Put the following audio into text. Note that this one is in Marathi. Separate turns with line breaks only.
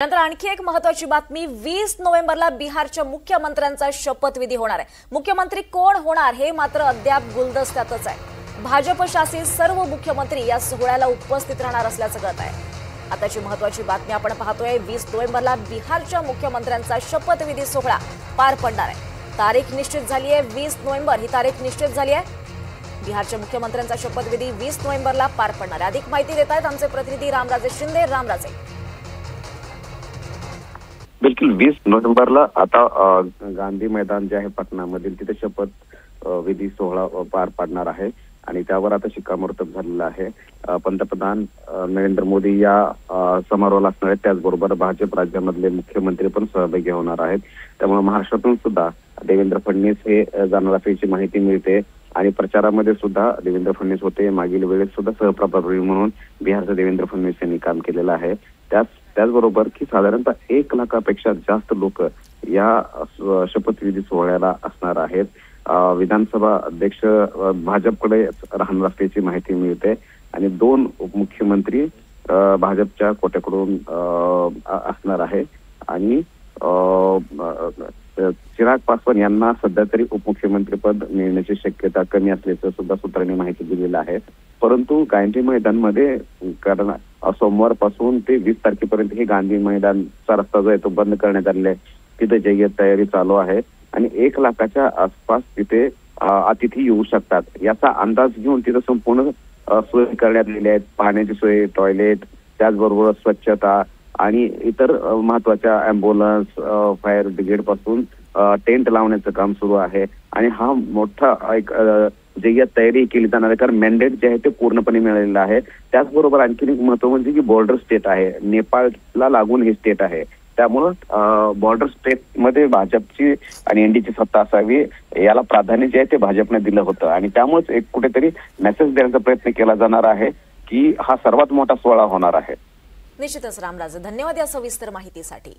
नंतर आणखी एक महत्त्वाची बातमी, 20 नोव्हेंबरला बिहारच्या मुख्यमंत्र्यांचा शपथविधी होणार आहे। मुख्यमंत्री कोण होणार हे मात्र अद्याप गुलदस्त्यातच आहे। भाजप शासित सर्व मुख्यमंत्री या सोहळ्याला उपस्थित राहणार असल्याचं कळत आहे। आताची महत्त्वाची बातमी आपण पाहतोय, 20 नोव्हेंबरला बिहारच्या मुख्यमंत्र्यांचा शपथविधी सोहळा पार पडणार आहे। तारीख निश्चित झाली आहे, 20 नोव्हेंबर ही तारीख निश्चित झाली आहे। बिहारच्या मुख्यमंत्र्यांचा शपथविधी 20 नोव्हेंबरला पार पडणार आहे। अधिक माहिती देत आहेत आमचे प्रतिनिधी रामराजे शिंदे। रामराजे,
बिल्कुल 20 नोव्हेंबरला आता गांधी मैदान जे आहे पटनामधील तिथे शपथ विधी सोहळा पार पडणार आहे आणि त्यावर आता शिक्कामोर्तब झालेला आहे। पंतप्रधान नरेंद्र मोदी या समारोहाला असणार आहेत, त्याचबरोबर भाजप राज्यामधले मुख्यमंत्री पण सहभागी होणार आहेत। त्यामुळे महाराष्ट्रातून सुद्धा देवेंद्र फडणवीस हे जाणार असल्याची माहिती मिळते आणि प्रचारामध्ये सुद्धा देवेंद्र फडणवीस होते। मागील वेळेस सुद्धा सहप्रभारी म्हणून बिहारचे देवेंद्र फडणवीस यांनी काम केलेलं आहे। त्याचबरोबर की साधारणतः 1 लाखापेक्षा जास्त लोक या शपथविधी सोहळ्याला असणार आहेत। विधानसभा अध्यक्ष भाजपकडे राहणार असल्याची माहिती मिळते आणि 2 उपमुख्यमंत्री भाजपच्या कोट्याकडून असणार आहे आणि चिराग पासवान यांना सध्या तरी उपमुख्यमंत्रीपद मिळण्याची शक्यता कमी असल्याचं सुद्धा सूत्रांनी माहिती दिलेलं आहे। परंतु गांधी मैदानमध्ये कारण सोमवारपासून ते 20 तारखेपर्यंत हे गांधी मैदानचा रस्ता जो आहे तो बंद करण्यात आलेला आहे। तिथे जय्यत तयारी चालू आहे आणि 1 लाखाच्या आसपास तिथे अतिथी येऊ शकतात, याचा अंदाज घेऊन तिथे संपूर्ण सोय करण्यात आलेली आहे। पाण्याची सोय, टॉयलेट, त्याचबरोबर स्वच्छता आणि इतर महत्वाच्या अँब्युलन्स, फायर ब्रिगेड पासून टेंट लावण्याचं काम सुरू आहे आणि हा मोठा एक जय्यत तयारी केली जाणार आहे, कारण मॅन्डेट जे आहे ते पूर्णपणे मिळालेलं आहे। त्याचबरोबर आणखी एक महत्व म्हणजे की बॉर्डर स्टेट आहे, नेपाळला लागून हे स्टेट आहे, त्यामुळं बॉर्डर स्टेट मध्ये भाजपची आणि एनडीची सत्ता असावी याला प्राधान्य जे आहे ते भाजपने दिलं होतं आणि त्यामुळेच एक कुठेतरी मेसेज देण्याचा प्रयत्न केला जाणार आहे की हा सर्वात मोठा सोहळा होणार आहे।
निश्चितच रामराजे, धन्यवाद या सविस्तर माहितीसाठी।